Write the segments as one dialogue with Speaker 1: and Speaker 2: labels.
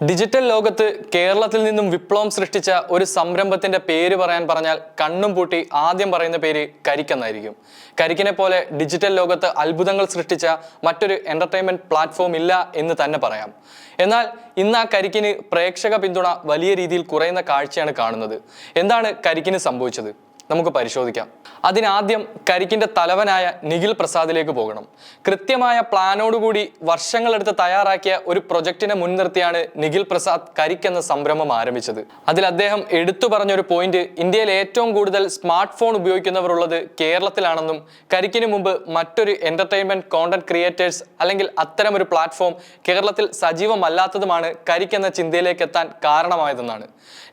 Speaker 1: Digital ലോകത്ത് കേരളത്തിൽ നിന്നും വിപ്ലവം സൃഷ്ടിച്ച ഒരു സംരംഭത്തിന്റെ പേര് പറഞ്ഞാൽ കണ്ണും പൂട്ടി ആദ്യം പറയുന്ന പേര് കരിക്ക് എന്നായിരിക്കും. കരിക്കിനെ പോലെ ഡിജിറ്റൽ ലോകത്ത് അത്ഭുതങ്ങൾ സൃഷ്ടിച്ച മറ്റൊരു എന്റർടൈൻമെന്റ് പ്ലാറ്റ്ഫോം ഇല്ല എന്ന് തന്നെ പറയാം. എന്നാൽ ഇന്ന് ആ കരിക്കിന് പ്രേക്ഷക പിന്തുണ വലിയ രീതിയിൽ കുറയുന്ന കാഴ്ചയാണ് കാണുന്നത്. എന്താണ് കരിക്കിന് സംഭവിച്ചത്? നമുക്ക് പരിശോധിക്കാം. അതിനാദ്യം കരിക്കിന്റെ തലവനായ നിഖിൽ പ്രസാദിലേക്ക് പോകണം. കൃത്യമായ പ്ലാനോടുകൂടി വർഷങ്ങളെടുത്ത് തയ്യാറാക്കിയ ഒരു പ്രൊജക്ടിനെ മുൻനിർത്തിയാണ് നിഖിൽ പ്രസാദ് കരിക്ക് എന്ന സംരംഭം ആരംഭിച്ചത്. അതിൽ അദ്ദേഹം എടുത്തു പറഞ്ഞൊരു പോയിന്റ്, ഇന്ത്യയിൽ ഏറ്റവും കൂടുതൽ സ്മാർട്ട് ഫോൺ ഉപയോഗിക്കുന്നവർ ഉള്ളത് കേരളത്തിലാണെന്നും കരിക്കിന് മുമ്പ് മറ്റൊരു എന്റർടൈൻമെന്റ് കോണ്ടന്റ് ക്രിയേറ്റേഴ്സ് അല്ലെങ്കിൽ അത്തരമൊരു പ്ലാറ്റ്ഫോം കേരളത്തിൽ സജീവമല്ലാത്തതുമാണ് കരിക്ക് എന്ന ചിന്തയിലേക്ക് എത്താൻ കാരണമായതെന്നാണ്.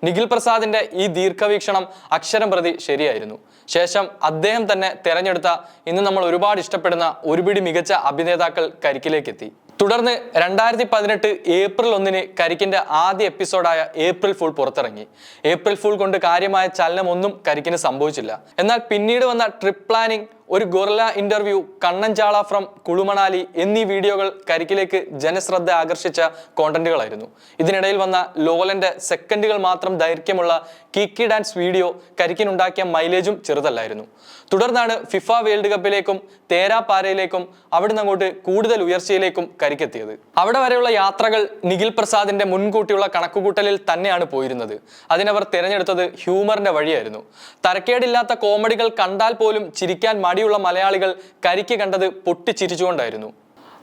Speaker 1: നിഖിൽ പ്രസാദിന്റെ ഈ ദീർഘവീക്ഷണം അക്ഷരം പ്രതി ശരിയായിരുന്നു. ശേഷം അദ്ദേഹം തന്നെ തെരഞ്ഞെടുത്ത ഇന്ന് നമ്മൾ ഒരുപാട് ഇഷ്ടപ്പെടുന്ന ഒരുപിടി മികച്ച അഭിനേതാക്കൾ കരിക്കിലേക്ക് എത്തി. തുടർന്ന് 2018 ഏപ്രിൽ 1 കരിക്കിന്റെ ആദ്യ എപ്പിസോഡായ ഏപ്രിൽ ഫുൾ പുറത്തിറങ്ങി. ഏപ്രിൽ ഫുൾ കൊണ്ട് കാര്യമായ ചലനമൊന്നും കരിക്കിന് സംഭവിച്ചില്ല. എന്നാൽ പിന്നീട് വന്ന ട്രിപ്പ് പ്ലാനിംഗ്, ഒരു ഗൊറില്ല ഇന്റർവ്യൂ, കണ്ണൻചാള ഫ്രം കുളുമണാലി എന്നീ വീഡിയോകൾ കരിക്കിലേക്ക് ജനശ്രദ്ധ ആകർഷിച്ച കോണ്ടന്റുകളായിരുന്നു. ഇതിനിടയിൽ വന്ന ലോലന്റെ സെക്കൻഡുകൾ മാത്രം ദൈർഘ്യമുള്ള കിക്കി ഡാൻസ് വീഡിയോ കരിക്കിനുണ്ടാക്കിയ മൈലേജും ചെറുതല്ലായിരുന്നു. തുടർന്നാണ് ഫിഫ വേൾഡ് കപ്പിലേക്കും തേരാപാരയിലേക്കും അവിടുന്ന് അങ്ങോട്ട് കൂടുതൽ ഉയർച്ചയിലേക്കും കരിക്കെത്തിയത്. അവിടെ വരെയുള്ള യാത്രകൾ നിഖിൽ പ്രസാദിന്റെ മുൻകൂട്ടിയുള്ള കണക്കുകൂട്ടലിൽ തന്നെയാണ് പോയിരുന്നത്. അതിനവർ തിരഞ്ഞെടുത്തത് ഹ്യൂമറിന്റെ വഴിയായിരുന്നു. തരക്കേടില്ലാത്ത കോമഡികൾ കണ്ടാൽ പോലും ചിരിക്കാൻ മടിയുള്ള മലയാളികൾ കരിക്ക് കണ്ടത് പൊട്ടിച്ചിരിച്ചുകൊണ്ടായിരുന്നു.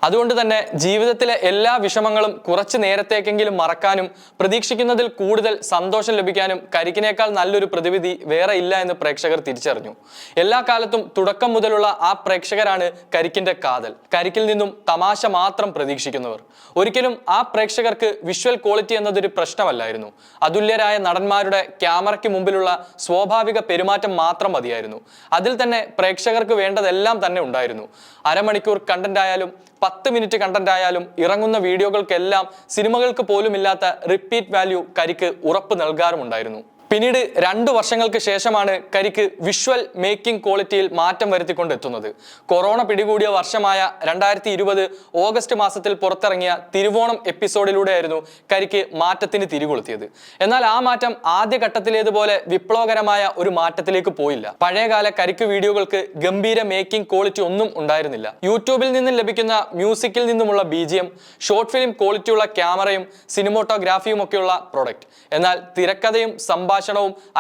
Speaker 1: അതുകൊണ്ട് തന്നെ ജീവിതത്തിലെ എല്ലാ വിഷമങ്ങളും കുറച്ച് നേരത്തേക്കെങ്കിലും മറക്കാനും പ്രതീക്ഷിക്കുന്നതിൽ കൂടുതൽ സന്തോഷം ലഭിക്കാനും കരിക്കിനേക്കാൾ നല്ലൊരു പ്രതിവിധി വേറെ ഇല്ല എന്ന് പ്രേക്ഷകർ തിരിച്ചറിഞ്ഞു. എല്ലാ കാലത്തും തുടക്കം മുതലുള്ള ആ പ്രേക്ഷകരാണ് കരിക്കിന്റെ കാതൽ. കരിക്കിൽ നിന്നും തമാശ മാത്രം പ്രതീക്ഷിക്കുന്നവർ. ഒരിക്കലും ആ പ്രേക്ഷകർക്ക് വിഷ്വൽ ക്വാളിറ്റി എന്നതൊരു പ്രശ്നമല്ലായിരുന്നു. അതുല്യരായ നടന്മാരുടെ ക്യാമറയ്ക്ക് മുമ്പിലുള്ള സ്വാഭാവിക പെരുമാറ്റം മാത്രം മതിയായിരുന്നു. അതിൽ തന്നെ പ്രേക്ഷകർക്ക് വേണ്ടതെല്ലാം തന്നെ ഉണ്ടായിരുന്നു. അരമണിക്കൂർ കണ്ടന്റ് ആയാലും 10 മിനിറ്റ് കണ്ടന്റ് ആയാലും ഇറങ്ങുന്ന വീഡിയോകൾക്കെല്ലാം സിനിമകൾക്ക് പോലുമില്ലാത്ത റിപ്പീറ്റ് വാല്യൂ കരിക്ക് ഉറപ്പ് നൽകാറുമുണ്ടായിരുന്നു. പിന്നീട് 2 വർഷങ്ങൾക്ക് ശേഷമാണ് കരിക്ക് വിഷ്വൽ മേക്കിംഗ് ക്വാളിറ്റിയിൽ മാറ്റം വരുത്തിക്കൊണ്ടെത്തുന്നത്. കൊറോണ പിടികൂടിയ വർഷമായ 2020 ഓഗസ്റ്റ് മാസത്തിൽ പുറത്തിറങ്ങിയ തിരുവോണം എപ്പിസോഡിലൂടെയായിരുന്നു കരിക്ക് മാറ്റത്തിന് തിരികൊളുത്തിയത്. എന്നാൽ ആ മാറ്റം ആദ്യഘട്ടത്തിലേതുപോലെ വിപ്ലവകരമായ ഒരു മാറ്റത്തിലേക്ക് പോയില്ല. പഴയകാല കരിക്ക് വീഡിയോകൾക്ക് ഗംഭീര മേക്കിംഗ് ക്വാളിറ്റി ഒന്നും ഉണ്ടായിരുന്നില്ല. യൂട്യൂബിൽ നിന്നും ലഭിക്കുന്ന മ്യൂസിക്കിൽ നിന്നുമുള്ള BGM, ഷോർട്ട് ഫിലിം ക്വാളിറ്റിയുള്ള ക്യാമറയും സിനിമോട്ടോഗ്രാഫിയും ഒക്കെയുള്ള പ്രൊഡക്റ്റ്. എന്നാൽ തിരക്കഥയും സംഭാഷണവും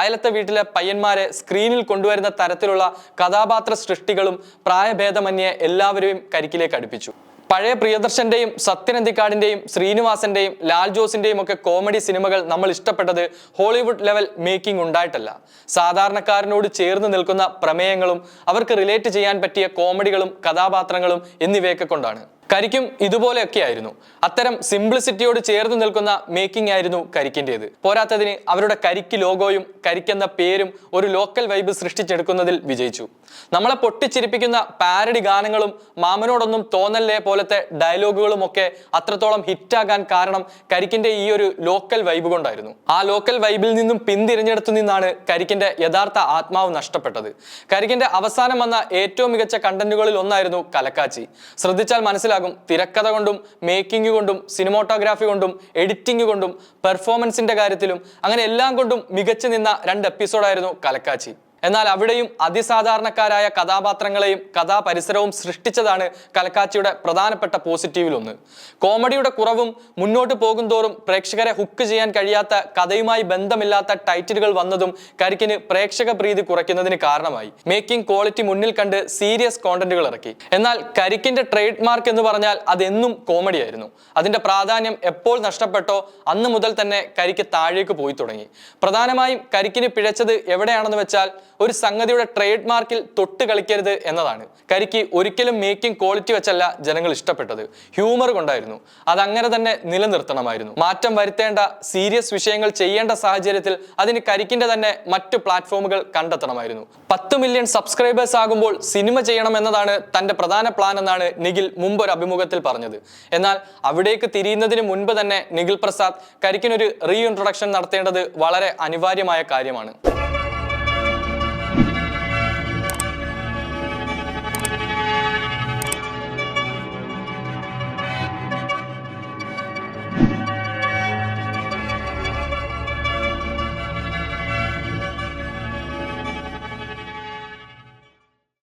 Speaker 1: അയലത്തെ വീട്ടിലെ പയ്യന്മാരെ സ്ക്രീനിൽ കൊണ്ടുവരുന്ന തരത്തിലുള്ള കഥാപാത്ര സൃഷ്ടികളും പ്രായഭേദമന്യേ എല്ലാവരെയും കരിക്കിലേക്ക് അടുപ്പിച്ചു. പഴയ പ്രിയദർശന്റെയും സത്യനന്ദിക്കാടിന്റെയും ശ്രീനിവാസന്റെയും ലാൽ ജോസിന്റെയും ഒക്കെ കോമഡി സിനിമകൾ നമ്മൾ ഇഷ്ടപ്പെട്ടത് ഹോളിവുഡ് ലെവൽ മേക്കിംഗ് ഉണ്ടായിട്ടല്ല, സാധാരണക്കാരനോട് ചേർന്ന് നിൽക്കുന്ന പ്രമേയങ്ങളും അവർക്ക് റിലേറ്റ് ചെയ്യാൻ പറ്റിയ കോമഡികളും കഥാപാത്രങ്ങളും എന്നിവയൊക്കെ കൊണ്ടാണ്. കരിക്കും ഇതുപോലെയൊക്കെ ആയിരുന്നു. അത്തരം സിംപ്ലിസിറ്റിയോട് ചേർന്ന് നിൽക്കുന്ന മേക്കിംഗ് ആയിരുന്നു കരിക്കിൻ്റെത്. പോരാത്തതിന് അവരുടെ കരിക്ക് ലോഗോയും കരിക്കെന്ന പേരും ഒരു ലോക്കൽ വൈബ് സൃഷ്ടിച്ചെടുക്കുന്നതിൽ വിജയിച്ചു. നമ്മളെ പൊട്ടിച്ചിരിപ്പിക്കുന്ന പാരഡി ഗാനങ്ങളും മാമനോടൊന്നും തോന്നല്ലേ പോലത്തെ ഡയലോഗുകളും ഒക്കെ അത്രത്തോളം ഹിറ്റാകാൻ കാരണം കരിക്കിന്റെ ഈ ഒരു ലോക്കൽ വൈബ് കൊണ്ടായിരുന്നു. ആ ലോക്കൽ വൈബിൽ നിന്നും പിന്തിരിഞ്ഞെടുത്തു നിന്നാണ് കരിക്കിന്റെ യഥാർത്ഥ ആത്മാവ് നഷ്ടപ്പെട്ടത്. കരിക്കിന്റെ അവസാനം വന്ന ഏറ്റവും മികച്ച കണ്ടന്റുകളിൽ ഒന്നായിരുന്നു കലക്കാച്ചി. ശ്രദ്ധിച്ചാൽ മനസ്സിലാകും, തിരക്കഥ കൊണ്ടും മേക്കിംഗ് കൊണ്ടും സിനിമോട്ടോഗ്രാഫി കൊണ്ടും എഡിറ്റിംഗ് കൊണ്ടും പെർഫോമൻസിന്റെ കാര്യത്തിലും അങ്ങനെ എല്ലാം കൊണ്ടും മികച്ചു നിന്ന 2 എപ്പിസോഡായിരുന്നു കലക്കാച്ചി. എന്നാൽ അവിടെയും അതിസാധാരണക്കാരായ കഥാപാത്രങ്ങളെയും കഥാപരിസരവും സൃഷ്ടിച്ചതാണ് കലക്കാച്ചിയുടെ പ്രധാനപ്പെട്ട പോസിറ്റീവിലൊന്ന്. കോമഡിയുടെ കുറവും മുന്നോട്ട് പോകുന്തോറും പ്രേക്ഷകരെ ഹുക്ക് ചെയ്യാൻ കഴിയാത്ത കഥയുമായി ബന്ധമില്ലാത്ത ടൈറ്റിലുകൾ വന്നതും കരിക്കിന് പ്രേക്ഷക പ്രീതി കുറയ്ക്കുന്നതിന് കാരണമായി. മേക്കിംഗ് ക്വാളിറ്റി മുന്നിൽ കണ്ട് സീരിയസ് കോണ്ടന്റുകൾ ഇറക്കി. എന്നാൽ കരിക്കിന്റെ ട്രേഡ് മാർക്ക് എന്ന് പറഞ്ഞാൽ അതെന്നും കോമഡിയായിരുന്നു. അതിന്റെ പ്രാധാന്യം എപ്പോൾ നഷ്ടപ്പെട്ടോ അന്ന് മുതൽ തന്നെ കരിക്ക് താഴേക്ക് പോയി തുടങ്ങി. പ്രധാനമായും കരിക്കിന് പിഴച്ചത് എവിടെയാണെന്ന് വെച്ചാൽ ഒരു സംഗതിയുടെ ട്രേഡ് മാർക്കിൽ തൊട്ട് കളിക്കരുത് എന്നതാണ്. കരിക്ക് ഒരിക്കലും മേക്കിംഗ് ക്വാളിറ്റി വെച്ചല്ല ജനങ്ങൾ ഇഷ്ടപ്പെട്ടത്, ഹ്യൂമർ കൊണ്ടായിരുന്നു. അതങ്ങനെ തന്നെ നിലനിർത്തണമായിരുന്നു. മാറ്റം വരുത്തേണ്ട സീരിയസ് വിഷയങ്ങൾ ചെയ്യേണ്ട സാഹചര്യത്തിൽ അതിന് കരിക്കിന്റെ തന്നെ മറ്റു പ്ലാറ്റ്ഫോമുകൾ കണ്ടെത്തണമായിരുന്നു. 10 മില്യൺ സബ്സ്ക്രൈബേഴ്സ് ആകുമ്പോൾ സിനിമ ചെയ്യണം എന്നതാണ് തന്റെ പ്രധാന പ്ലാൻ എന്നാണ് നിഖിൽ മുമ്പൊരു അഭിമുഖത്തിൽ പറഞ്ഞത്. എന്നാൽ അവിടേക്ക് തിരിയുന്നതിന് മുൻപ് തന്നെ നിഖിൽ പ്രസാദ് കരിക്കിനൊരു റീ ഇൻട്രൊഡക്ഷൻ നടത്തേണ്ടത് വളരെ അനിവാര്യമായ കാര്യമാണ്.